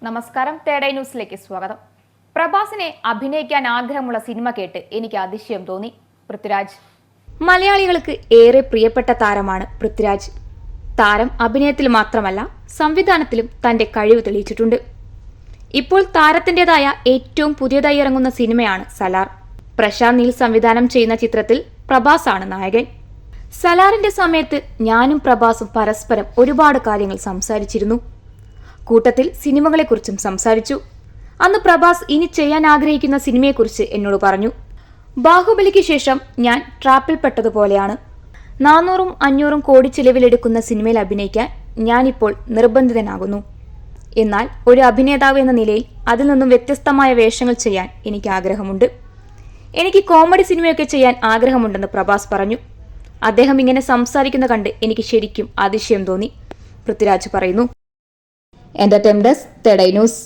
നമസ്കാരം, തേടൈ ന്യൂസിലേക്ക് സ്വാഗതം. പ്രഭാസിനെ അഭിനയിക്കാൻ ആഗ്രഹമുള്ള സിനിമ കേട്ട് എനിക്ക് അതിശയം തോന്നി. പൃഥ്വിരാജ്. മലയാളികൾക്ക് ഏറെ പ്രിയപ്പെട്ട താരമാണ് പൃഥ്വിരാജ്. താരം അഭിനയത്തിൽ മാത്രമല്ല സംവിധാനത്തിലും തന്റെ കഴിവ് തെളിയിച്ചിട്ടുണ്ട്. ഇപ്പോൾ താരത്തിൻ്റെതായ ഏറ്റവും പുതിയതായി ഇറങ്ങുന്ന സിനിമയാണ് സലാർ. പ്രശാന്ത് നീൽ സംവിധാനം ചെയ്യുന്ന ചിത്രത്തിൽ പ്രഭാസാണ് നായകൻ. സലാറിന്റെ സമയത്ത് ഞാനും പ്രഭാസും പരസ്പരം ഒരുപാട് കാര്യങ്ങൾ സംസാരിച്ചിരുന്നു. കൂട്ടത്തിൽ സിനിമകളെക്കുറിച്ചും സംസാരിച്ചു. അന്ന് പ്രഭാസ് ഇനി ചെയ്യാൻ ആഗ്രഹിക്കുന്ന സിനിമയെക്കുറിച്ച് എന്നോട് പറഞ്ഞു. ബാഹുബലിക്ക് ശേഷം ഞാൻ ട്രാപ്പിൽപ്പെട്ടതുപോലെയാണ്. 400-500 കോടി ചിലവിലെടുക്കുന്ന സിനിമയിൽ അഭിനയിക്കാൻ ഞാനിപ്പോൾ നിർബന്ധിതനാകുന്നു. എന്നാൽ ഒരു അഭിനേതാവ് എന്ന നിലയിൽ അതിൽ നിന്നും വ്യത്യസ്തമായ വേഷങ്ങൾ ചെയ്യാൻ എനിക്ക് ആഗ്രഹമുണ്ട്. എനിക്ക് കോമഡി സിനിമയൊക്കെ ചെയ്യാൻ ആഗ്രഹമുണ്ടെന്ന് പ്രഭാസ് പറഞ്ഞു. അദ്ദേഹം ഇങ്ങനെ സംസാരിക്കുന്ന കണ്ട് എനിക്ക് ശരിക്കും അതിശയം തോന്നി. പൃഥ്വിരാജ് പറയുന്നു. എന്റർടൈൻമെന്റ് ഡെസ്ക്, തേടൈ ന്യൂസ്.